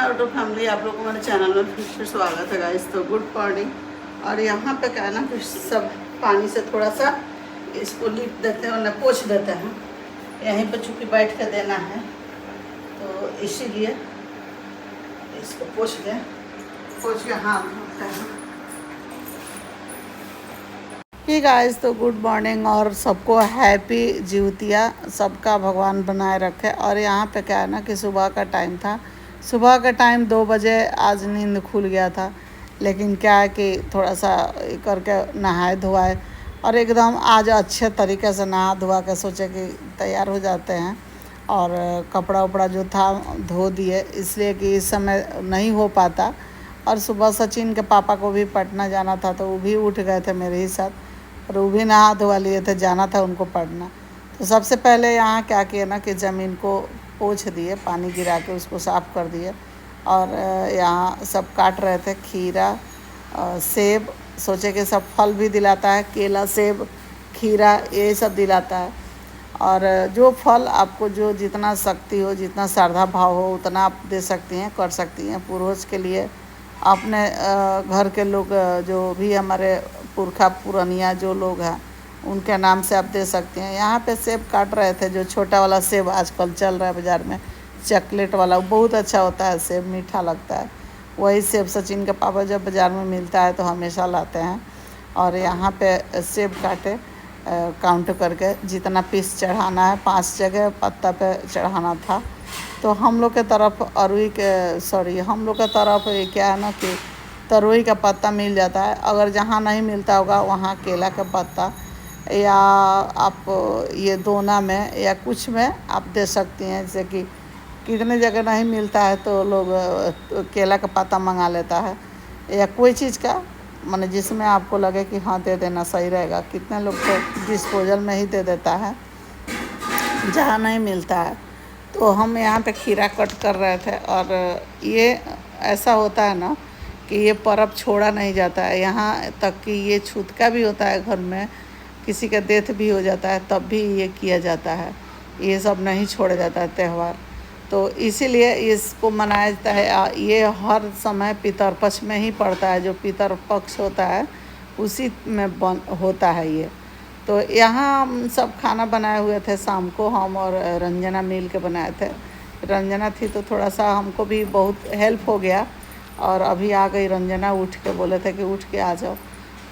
नमस्कार auto family, आप लोगों को मेरे चैनल में फिर से स्वागत है गाइस। तो गुड मॉर्निंग। और यहाँ पे क्या है ना कि सब पानी से थोड़ा सा इसको लिप देते हैं और पोंछ देते हैं। यहीं पे चूँकि बैठ के देना है तो इसीलिए इसको पोंछ दें, पोंछ के हाथ धोते हैं। ही गाइस, तो गुड मॉर्निंग और सबको हैप्पी जिउतिया, सबका भगवान बनाए रखे। और यहाँ पे क्या है ना कि सुबह का टाइम था, सुबह का टाइम 2 बजे आज नींद खुल गया था। लेकिन क्या है कि थोड़ा सा करके नहाए धोआए और एकदम आज अच्छे तरीके से नहा धोआ के सोचे कि तैयार हो जाते हैं। और कपड़ा उपड़ा जो था धो दिए, इसलिए कि इस समय नहीं हो पाता। और सुबह सचिन के पापा को भी पटना जाना था तो वो भी उठ गए थे मेरे ही साथ, और वो भी नहा धोवा लिए थे, जाना था उनको पढ़ना। तो सबसे पहले यहाँ क्या किया ना कि ज़मीन को पोंछ दिए, पानी गिरा के उसको साफ़ कर दिए। और यहाँ सब काट रहे थे खीरा, सेब, सोचे कि सब फल भी दिलाता है, केला सेब खीरा ये सब दिलाता है। और जो फल आपको जो जितना शक्ति हो, जितना श्रद्धा भाव हो उतना आप दे सकती हैं, कर सकती हैं। पूर्वज के लिए अपने घर के लोग जो भी हमारे पुरखा पुरानिया जो लोग हैं उनके नाम से आप दे सकते हैं। यहाँ पे सेब काट रहे थे, जो छोटा वाला सेब आजकल चल रहा है बाज़ार में, चॉकलेट वाला, वो बहुत अच्छा होता है सेब, मीठा लगता है। वही सेब सचिन के पापा जब बाज़ार में मिलता है तो हमेशा लाते हैं। और यहाँ पे सेब काटे, काउंट करके जितना पीस चढ़ाना है, 5 जगह पत्ता पे चढ़ाना था। तो हम लोग के तरफ हम लोग के तरफ ये क्या है ना कि तरोई का पत्ता मिल जाता है। अगर जहाँ नहीं मिलता होगा वहाँ केला का पत्ता, या आप ये दोना में या कुछ में आप दे सकती हैं। जैसे कि कितने जगह नहीं मिलता है तो लोग केला का पत्ता मंगा लेता है, या कोई चीज़ का, माने जिसमें आपको लगे कि हाँ दे देना सही रहेगा। कितने लोग तो डिस्पोजल में ही दे देता है जहाँ नहीं मिलता है। तो हम यहाँ पे खीरा कट कर रहे थे। और ये ऐसा होता है ना कि ये पर्व छोड़ा नहीं जाता है, यहाँ तक कि ये छूतका भी होता है घर में, किसी का डेथ भी हो जाता है तब भी ये किया जाता है। ये सब नहीं छोड़ा जाता है त्यौहार, तो इसीलिए इसको मनाया जाता है। ये हर समय पितरपक्ष में ही पड़ता है, जो पितरपक्ष होता है उसी में होता है ये। तो यहाँ हम सब खाना बनाए हुए थे, शाम को हम और रंजना मिल के बनाए थे। रंजना थी तो थोड़ा सा हमको भी बहुत हेल्प हो गया। और अभी आ गई रंजना, उठ के बोले थे कि उठ के आ जाओ,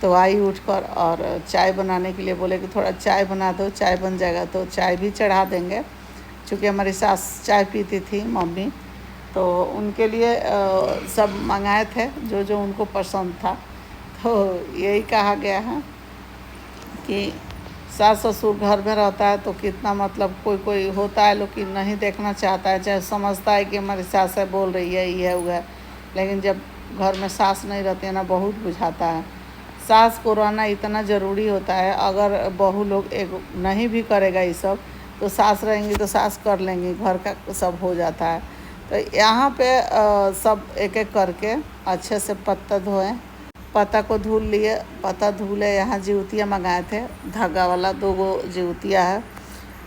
तो आई उठकर। और चाय बनाने के लिए बोले कि थोड़ा चाय बना दो, चाय बन जाएगा तो चाय भी चढ़ा देंगे। चूँकि हमारी सास चाय पीती थी मम्मी, तो उनके लिए सब मंगाए थे जो जो उनको पसंद था। तो यही कहा गया है कि सास ससुर घर में रहता है तो कितना, मतलब कोई कोई होता है लोग कि नहीं देखना चाहता है, चाहे समझता है कि हमारी सास है बोल रही है ये हुआ है। लेकिन जब घर में सास नहीं रहती है ना, बहुत बुझाता है। सास को रहना इतना ज़रूरी होता है। अगर बहू लोग एक नहीं भी करेगा ये सब, तो सास रहेंगी तो सास कर लेंगी, घर का सब हो जाता है। तो यहाँ पे सब एक एक करके अच्छे से पत्ता धोएं, पत्ता को धुल लिए, पत्ता धुले। यहाँ जिउतिया मंगाए थे धागा वाला, 2 गो जिउतिया है,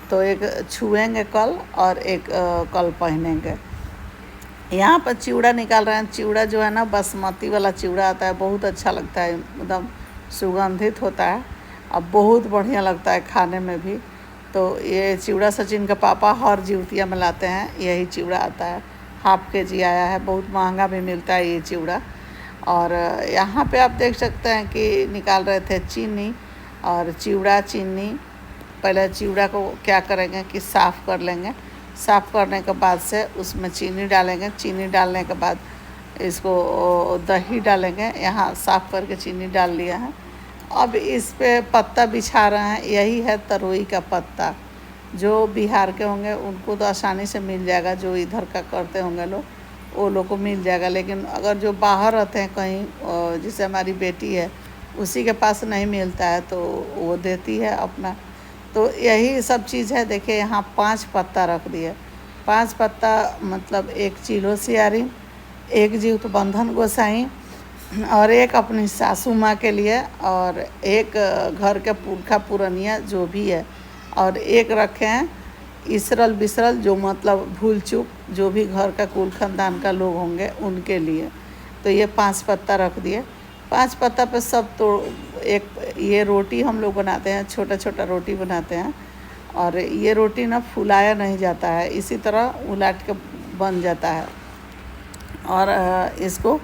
तो एक छुएंगे कल और एक कल पहनेंगे। यहाँ पर चिवड़ा निकाल रहे हैं। चिवड़ा जो है ना बासमती वाला चिवड़ा आता है, बहुत अच्छा लगता है, एकदम सुगंधित होता है और बहुत बढ़िया लगता है खाने में भी। तो ये चिवड़ा सचिन का पापा हर जिउतिया में लाते हैं, यही चिवड़ा आता है। ½ kg आया है, बहुत महंगा भी मिलता है ये चिवड़ा। और यहाँ पे आप देख सकते हैं कि निकाल रहे थे चीनी और चिवड़ा, चीनी। पहले चिवड़ा को क्या करेंगे कि साफ़ कर लेंगे, साफ़ करने के बाद से उसमें चीनी डालेंगे। चीनी डालने के बाद इसको दही डालेंगे। यहाँ साफ़ करके चीनी डाल लिया है। अब इस पे पत्ता बिछा रहे हैं, यही है तरोई का पत्ता। जो बिहार के होंगे उनको तो आसानी से मिल जाएगा, जो इधर का करते होंगे लोग वो लोग को मिल जाएगा। लेकिन अगर जो बाहर रहते हैं कहीं, जैसे हमारी बेटी है, उसी के पास नहीं मिलता है तो वो देती है अपना। तो यही सब चीज़ है। देखिए यहाँ 5 पत्ता रख दिए। 5 पत्ता मतलब 1 चिलो सियारी, 1 जीव बंधन गोसाई, और 1 अपनी सासू माँ के लिए, और 1 घर के पुरखा पुरनिया जो भी है, और 1 रखे हैं इसरल बिसरल जो मतलब भूल चूक जो भी घर का कुल खानदान का लोग होंगे उनके लिए। तो ये 5 पत्ता रख दिए। 5 पत्ता पे सब तो एक ये रोटी हम लोग बनाते हैं, छोटा छोटा रोटी बनाते हैं। और ये रोटी ना फुलाया नहीं जाता है, इसी तरह उलट के बन जाता है। और इसको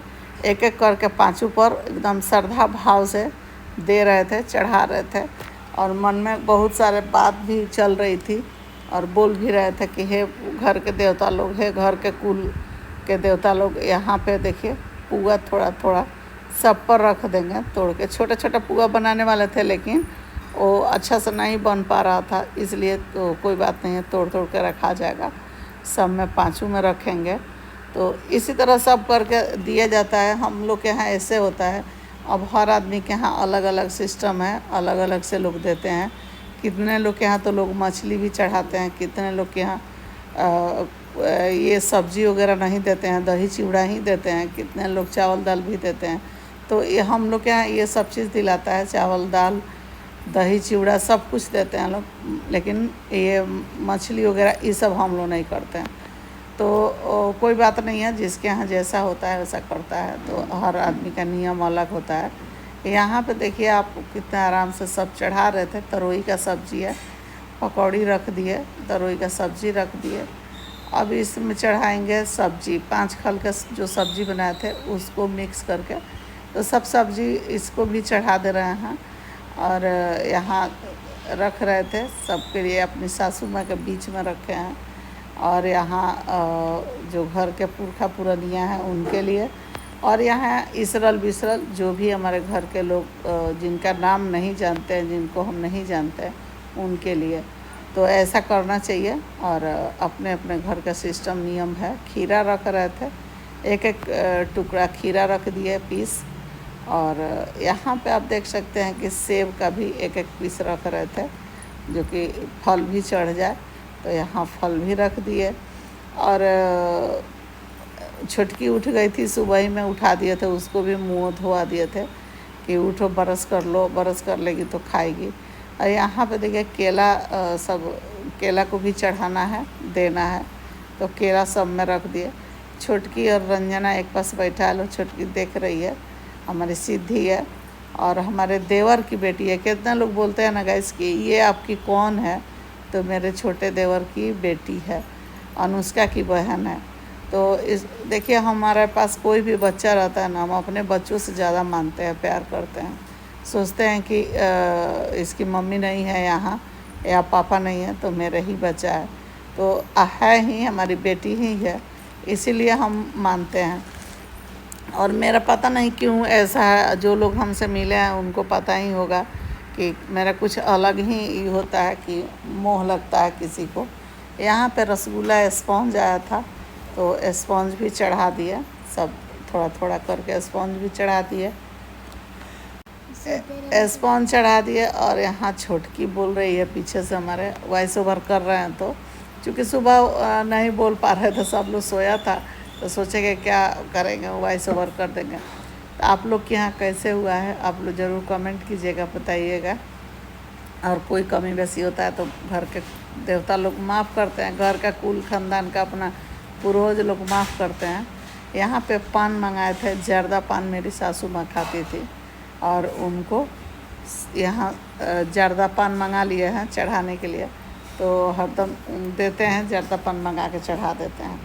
एक एक करके पाँचों पर एकदम श्रद्धा भाव से दे रहे थे, चढ़ा रहे थे। और मन में बहुत सारे बात भी चल रही थी और बोल भी रहे थे कि हे घर के देवता लोग, हे घर के कुल के देवता लोग, यहाँ पे देखिए पुआ थोड़ा थोड़ा सब पर रख देंगे तोड़ के। छोटा छोटा पुआ बनाने वाले थे लेकिन वो अच्छा से नहीं बन पा रहा था, इसलिए तो कोई बात नहीं है, तोड़ तोड़ के रखा जाएगा। सब में पाँचों में रखेंगे। तो इसी तरह सब करके दिया जाता है। हम लोग के यहाँ ऐसे होता है। अब हर आदमी के यहाँ अलग अलग सिस्टम है, अलग अलग से लोग देते हैं। कितने लोग के यहाँ तो लोग मछली भी चढ़ाते हैं, कितने लोग के यहाँ ये सब्जी वगैरह नहीं देते हैं, दही चिवड़ा ही देते हैं, कितने लोग चावल दाल भी देते हैं। तो ये हम लोग के यहाँ ये सब चीज़ दिलाता है, चावल दाल दही चिवड़ा सब कुछ देते हैं लोग, लेकिन ये मछली वगैरह ये सब हम लोग नहीं करते हैं। तो कोई बात नहीं है, जिसके यहाँ जैसा होता है वैसा करता है। तो हर आदमी का नियम अलग होता है। यहाँ पे देखिए आप कितने आराम से सब चढ़ा रहे थे। तरोई का सब्ज़ी है, पकौड़ी रख दिए, तरोई का सब्ज़ी रख दिए। अब इसमें चढ़ाएंगे सब्ज़ी, 5 खल का जो सब्ज़ी बनाए थे उसको मिक्स करके, तो सब सब्ज़ी इसको भी चढ़ा दे रहे हैं। और यहाँ रख रहे थे सबके लिए, अपनी सासू माँ के बीच में रखे हैं। और यहाँ जो घर के पुरखा पुरनिया हैं उनके लिए। और यहाँ इसरल बिसरल जो भी हमारे घर के लोग जिनका नाम नहीं जानते हैं, जिनको हम नहीं जानते, उनके लिए। तो ऐसा करना चाहिए। और अपने अपने घर का सिस्टम नियम है। खीरा रख रहे थे, एक एक टुकड़ा खीरा रख दिए पीस। और यहाँ पे आप देख सकते हैं कि सेब का भी एक एक पीस रख रहे थे, जो कि फल भी चढ़ जाए। तो यहाँ फल भी रख दिए। और छुटकी उठ गई थी, सुबह ही में उठा दिए थे, उसको भी मुँह धोआ दिए थे कि उठो ब्रश कर लो, ब्रश कर लेगी तो खाएगी। और यहाँ पे देखिए केला, सब केला को भी चढ़ाना है, देना है। तो केला सब में रख दिए। छुटकी और रंजना एक पास बैठा है, लो छुटकी देख रही है। हमारी सिद्धि है और हमारे देवर की बेटी है। कितना लोग बोलते हैं ना गाइस कि ये आपकी कौन है, तो मेरे छोटे देवर की बेटी है, अनुष्का की बहन है। तो इस देखिए हमारे पास कोई भी बच्चा रहता है ना, हम अपने बच्चों से ज़्यादा मानते हैं, प्यार करते हैं। सोचते हैं कि इसकी मम्मी नहीं है यहाँ या पापा नहीं है तो मेरे ही बच्चा है, तो है ही, हमारी बेटी ही है, इसीलिए हम मानते हैं। और मेरा पता नहीं क्यों ऐसा है, जो लोग हमसे मिले हैं उनको पता ही होगा कि मेरा कुछ अलग ही होता है कि मोह लगता है किसी को। यहाँ पे रसगुल्ला स्पॉन्ज आया था, तो स्पॉन्ज भी चढ़ा दिया, सब थोड़ा थोड़ा करके स्पॉन्ज भी चढ़ा दिए, स्पॉन्ज चढ़ा दिए। और यहाँ छोटकी बोल रही है पीछे से, हमारे वॉइस ओवर कर रहे हैं। तो चूँकि सुबह नहीं बोल पा रहे थे, सब लोग सोया था, तो सोचेंगे क्या करेंगे, वॉइस ओवर कर देंगे। तो आप लोग के यहाँ कैसे हुआ है आप लोग ज़रूर कमेंट कीजिएगा, बताइएगा। और कोई कमी बेसी होता है तो घर के देवता लोग माफ़ करते हैं, घर का कुल खानदान का अपना पूर्वज लोग माफ़ करते हैं। यहाँ पे पान मंगाए थे, जर्दा पान मेरी सासू माँ खाती थी, और उनको यहाँ जर्दा पान मंगा लिए हैं चढ़ाने के लिए। तो हरदम देते हैं, जर्दा पान मंगा के चढ़ा देते हैं।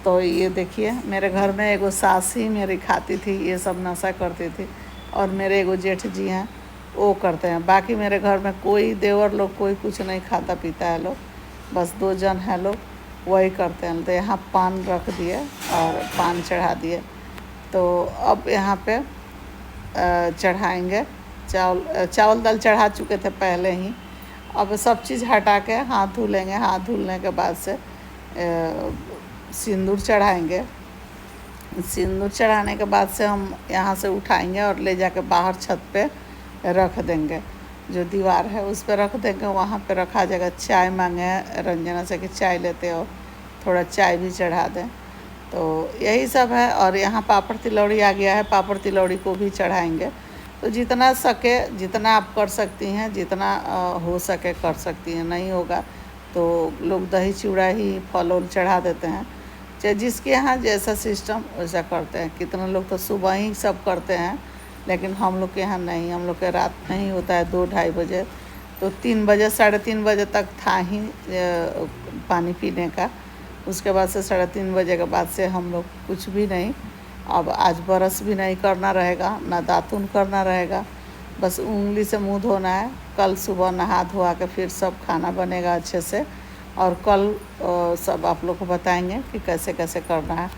तो ये देखिए मेरे घर में एगो सास ही मेरी खाती थी, ये सब नशा करती थी। और मेरे एगो जेठ जी हैं, वो करते हैं। बाकी मेरे घर में कोई देवर लोग कोई कुछ नहीं खाता पीता है लोग, बस 2 जन हैं लोग, वही करते हैं। तो यहाँ पान रख दिए और पान चढ़ा दिए। तो अब यहाँ पे चढ़ाएंगे चावल दाल चढ़ा चुके थे पहले ही। अब सब चीज़ हटा के हाथ धो लेंगे। हाथ धुलने के बाद से सिंदूर चढ़ाएंगे। सिंदूर चढ़ाने के बाद से हम यहाँ से उठाएंगे और ले जाके बाहर छत पे रख देंगे, जो दीवार है उस पर रख देंगे। वहाँ पे रखा जाएगा। चाय मांगे रंजना से कि चाय लेते हो, थोड़ा चाय भी चढ़ा दें। तो यही सब है। और यहाँ पापड़ तिलौड़ी आ गया है, पापड़ तिलौड़ी को भी चढ़ाएंगे। तो जितना सके, जितना आप कर सकती हैं, जितना हो सके कर सकती हैं, नहीं होगा तो लोग दही चिवड़ा ही फल उल चढ़ा देते हैं। चाहे जिसके यहाँ जैसा सिस्टम वैसा करते हैं। कितने लोग तो सुबह ही सब करते हैं, लेकिन हम लोग के यहाँ नहीं। हम लोग के रात में ही होता है 2-2:30 बजे, तो 3 बजे 3:30 बजे तक था ही पानी पीने का। उसके बाद से 3:30 बजे के बाद से हम लोग कुछ भी नहीं। अब आज ब्रश भी नहीं करना रहेगा, ना दातुन करना रहेगा, बस उंगली से मुंह धोना है। कल सुबह नहा धोआ के फिर सब खाना बनेगा अच्छे से, और कल सब आप लोग को बताएंगे कि कैसे कैसे करना है।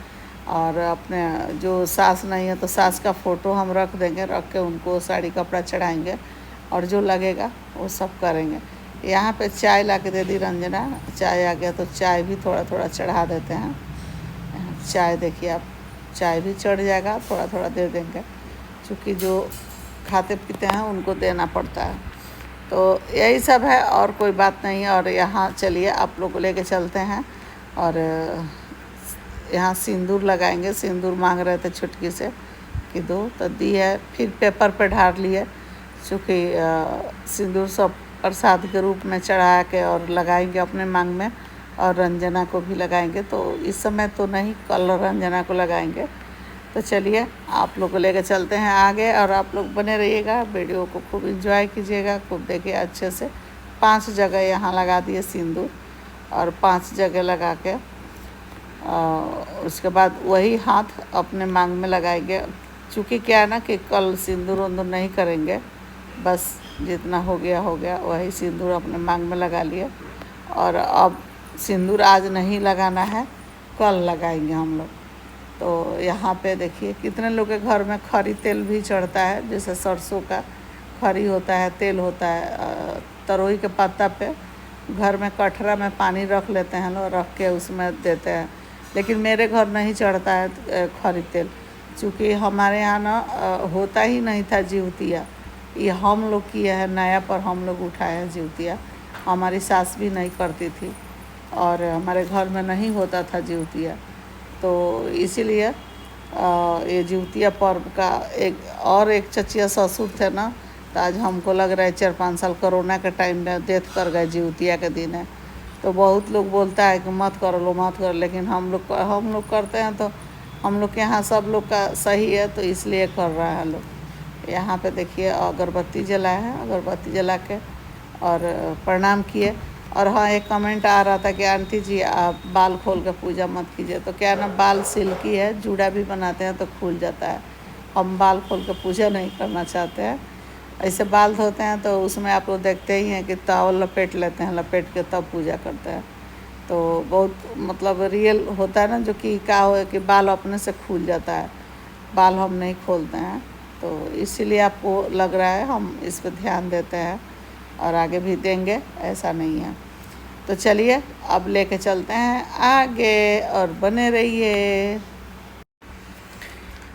और अपने जो सास नहीं है तो सास का फ़ोटो हम रख देंगे, रख के उनको साड़ी कपड़ा चढ़ाएंगे, और जो लगेगा वो सब करेंगे। यहाँ पे चाय ला के दे दी रंजना, चाय आ गया तो चाय भी थोड़ा थोड़ा चढ़ा देते हैं। चाय देखिए आप, चाय भी चढ़ जाएगा, थोड़ा थोड़ा दे देंगे, क्योंकि जो खाते पीते हैं उनको देना पड़ता है। तो यही सब है, और कोई बात नहीं है। और यहाँ चलिए आप लोग को लेके चलते हैं, और यहाँ सिंदूर लगाएंगे। सिंदूर मांग रहे थे छुटकी से कि दो, तो दी है। फिर पेपर पे ढार लिए, चूँकि सिंदूर सब प्रसाद के रूप में चढ़ा के और लगाएंगे अपने मांग में, और रंजना को भी लगाएंगे। तो इस समय तो नहीं, कल रंजना को लगाएंगे। तो चलिए आप लोग को लेकर चलते हैं आगे, और आप लोग बने रहिएगा, वीडियो को खूब एंजॉय कीजिएगा, खूब देखिए अच्छे से। 5 जगह यहाँ लगा दिए सिंदूर, और 5 जगह लगा के उसके बाद वही हाथ अपने मांग में लगाएंगे। चूँकि क्या है ना कि कल सिंदूर उंदूर नहीं करेंगे, बस जितना हो गया हो गया। वही सिंदूर अपने मांग में लगा लिए, और अब सिंदूर आज नहीं लगाना है, कल लगाएंगे हम लोग। तो यहाँ पे देखिए कितने लोग के घर में खरी तेल भी चढ़ता है, जैसे सरसों का खरी होता है, तेल होता है। तरोई के पत्ता पे घर में कटरा में पानी रख लेते हैं लोग, रख के उसमें देते हैं। लेकिन मेरे घर नहीं चढ़ता है खरी तेल, चूँकि हमारे यहाँ ना होता ही नहीं था जिउतिया। ये हम लोग किए हैं नया, पर हम लोग उठाए हैं जिउतिया। हमारी सास भी नहीं करती थी, और हमारे घर में नहीं होता था जिउतिया। तो इसीलिए ये जिउतिया पर्व का एक चचिया ससुर थे ना, तो आज हमको लग रहा है 4-5 साल कोरोना के टाइम में डेथ कर गए, जिउतिया के दिन है। तो बहुत लोग बोलता है कि मत कर लो मत कर, लेकिन हम लोग करते हैं। तो हम लोग के यहाँ सब लोग का सही है, तो इसलिए कर रहा है लोग। यहाँ पे देखिए अगरबत्ती जलाए हैं, अगरबत्ती जला के और प्रणाम किए। और हाँ, एक कमेंट आ रहा था कि आंटी जी आप बाल खोल के पूजा मत कीजिए। तो क्या ना, बाल सिल्की है, जूड़ा भी बनाते हैं तो खुल जाता है। हम बाल खोल के पूजा नहीं करना चाहते हैं। ऐसे बाल धोते हैं तो उसमें आप लोग देखते ही हैं कि टॉवल लपेट लेते हैं, लपेट के तब पूजा करते हैं। तो बहुत मतलब रियल होता है ना, जो कि क्या हो कि बाल अपने से खुल जाता है। बाल हम नहीं खोलते हैं, तो इसीलिए आपको लग रहा है हम इस पर ध्यान देते हैं, और आगे भी देंगे, ऐसा नहीं है। तो चलिए अब लेके चलते हैं आगे, और बने रहिए।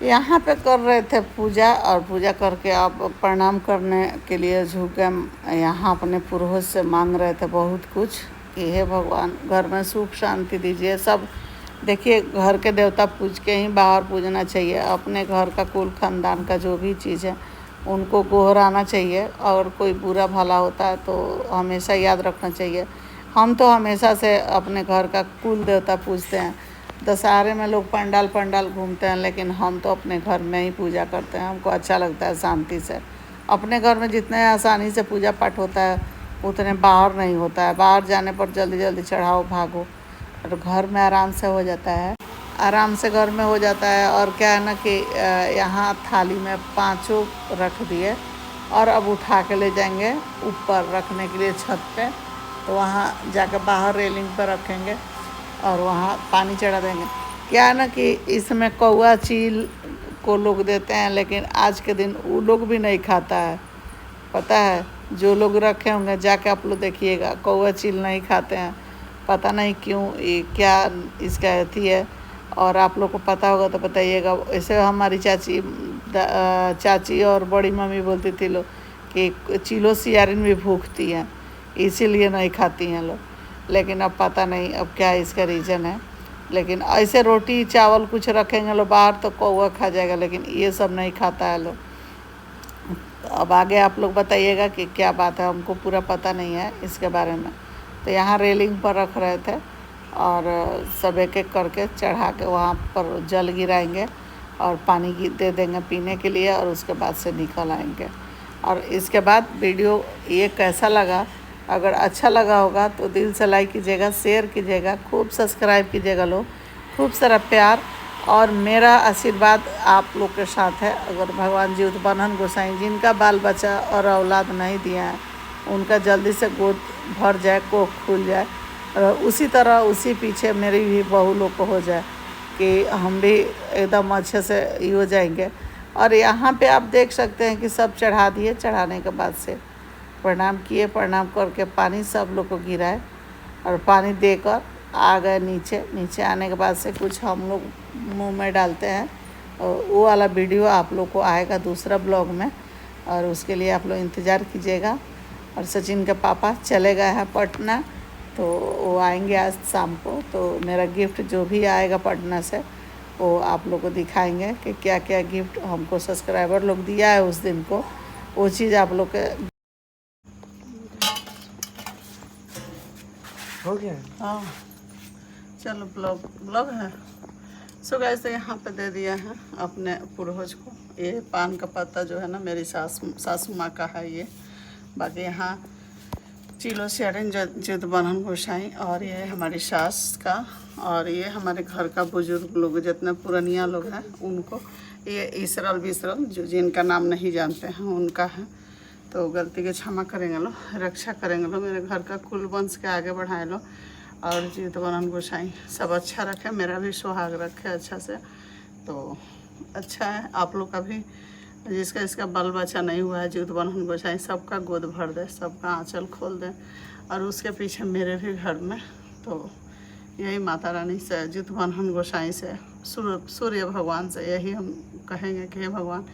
यहाँ पे कर रहे थे पूजा, और पूजा करके अब प्रणाम करने के लिए झुके। यहाँ अपने पुरोहित से मांग रहे थे बहुत कुछ कि हे भगवान घर में सुख शांति दीजिए। सब देखिए घर के देवता पूज के ही बाहर पूजना चाहिए। अपने घर का कुल खानदान का जो भी चीज़ है उनको गोहराना चाहिए, और कोई बुरा भला होता है तो हमेशा याद रखना चाहिए। हम तो हमेशा से अपने घर का कुल देवता पूजते हैं। दशहरे में लोग पंडाल घूमते हैं, लेकिन हम तो अपने घर में ही पूजा करते हैं। हमको अच्छा लगता है शांति से। अपने घर में जितने आसानी से पूजा पाठ होता है उतने बाहर नहीं होता है। बाहर जाने पर जल्दी जल्दी चढ़ाओ भागो, और घर में आराम से हो जाता है, आराम से घर में हो जाता है। और क्या है ना कि यहाँ थाली में 5 रख दिए, और अब उठा के ले जाएंगे ऊपर रखने के लिए छत पे। तो वहाँ जाकर बाहर रेलिंग पर रखेंगे, और वहाँ पानी चढ़ा देंगे। क्या है ना कि इसमें कौआ चील को लोग देते हैं, लेकिन आज के दिन वो लोग भी नहीं खाता है। पता है, जो लोग रखे होंगे जाके आप लोग देखिएगा, कौआ चील नहीं खाते हैं। पता नहीं क्यों, ये क्या इसका अथी है। और आप लोग को पता होगा तो बताइएगा। ऐसे हमारी चाची और बड़ी मम्मी बोलती थी लोग कि चीलो सियारिन भी भूखती हैं, इसीलिए नहीं खाती हैं लोग। लेकिन अब पता नहीं अब क्या इसका रीज़न है। लेकिन ऐसे रोटी चावल कुछ रखेंगे लोग बाहर तो कौआ खा जाएगा, लेकिन ये सब नहीं खाता है लोग। तो अब आगे आप लोग बताइएगा कि क्या बात है, हमको पूरा पता नहीं है इसके बारे में। तो यहाँ रेलिंग पर रख रहे थे और सब एक एक करके चढ़ा के वहाँ पर जल गिराएंगे और पानी दे देंगे पीने के लिए और उसके बाद से निकल आएंगे। और इसके बाद वीडियो ये कैसा लगा, अगर अच्छा लगा होगा तो दिल से लाइक कीजिएगा, शेयर कीजिएगा, खूब सब्सक्राइब कीजिएगा लोग, खूब सारा प्यार और मेरा आशीर्वाद आप लोग के साथ है। अगर भगवान जी उत्तबंधन गोसाई जिनका बाल बच्चा और औलाद नहीं दिया है उनका जल्दी से गोद भर जाए, कोख खुल जाए, और उसी तरह उसी पीछे मेरी भी बहू लोग को हो जाए कि हम भी एकदम अच्छे से ये हो जाएंगे। और यहाँ पे आप देख सकते हैं कि सब चढ़ा दिए, चढ़ाने के बाद से प्रणाम किए, प्रणाम करके पानी सब लोग को गिराए और पानी देकर आ गए नीचे। नीचे आने के बाद से कुछ हम लोग मुंह में डालते हैं, और वो वाला वीडियो आप लोग को आएगा दूसरा ब्लॉग में, और उसके लिए आप लोग इंतज़ार कीजिएगा। और सचिन के पापा चले गए हैं पटना, तो वो आएंगे आज शाम को, तो मेरा गिफ्ट जो भी आएगा पटना से वो आप लोग को दिखाएंगे कि क्या क्या गिफ्ट हमको सब्सक्राइबर लोग दिया है उस दिन को, वो चीज़ आप लोग के हो गया। हाँ चलो ब्लॉग है। सो गाइस यहाँ पे दे दिया है अपने पूर्वज को। ये पान का पत्ता जो है ना मेरी सासू माँ का है ये। बाकी यहाँ चिलो शेरिन उत्तबंधन गोसाई, और ये हमारी सास का, और ये हमारे घर का बुजुर्ग लोग जितने पुरानिया लोग हैं उनको, ये इसरल बिसरल जो जिनका नाम नहीं जानते हैं उनका है। तो गलती के क्षमा करेंगे लो, रक्षा करेंगे लो, मेरे घर का कुल वंश के आगे बढ़ाए लो, और जी उत्तबंधन गोसाई सब अच्छा रखे, मेरा भी सुहाग रखे अच्छा से। तो अच्छा है आप लोग का भी, जिसका इसका बाल बच्चा नहीं हुआ है जी उत्तबंधन गोसाई सबका गोद भर दे, सबका आंचल खोल दे। और उसके पीछे मेरे भी घर में तो यही माता रानी से, जी उत्तबंधन गोसाई से, सूर्य भगवान से यही हम कहेंगे कि हे भगवान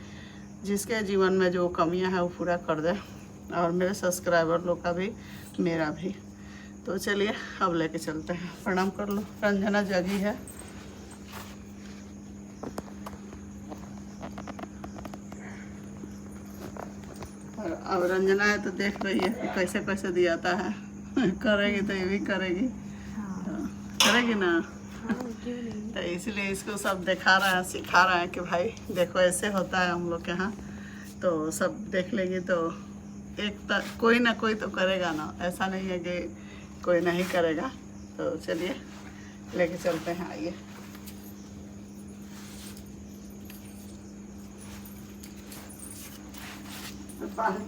जिसके जीवन में जो कमियां हैं वो पूरा कर दे, और मेरे सब्सक्राइबर लोग का भी, मेरा भी। तो चलिए अब लेके चलते हैं, प्रणाम कर लो। रंजना जगी है, और अब रंजना है तो देख रही है कि कैसे कैसे दियाता है करेगी तो ये भी करेगी। हाँ। करेगी ना तो इसलिए इसको सब दिखा रहा है, सिखा रहा है कि भाई देखो ऐसे होता है हम लोग के यहाँ। तो सब देख लेंगे तो कोई ना कोई तो करेगा ना, ऐसा नहीं है कि कोई नहीं करेगा। तो चलिए लेके चलते हैं, आइए। बाहर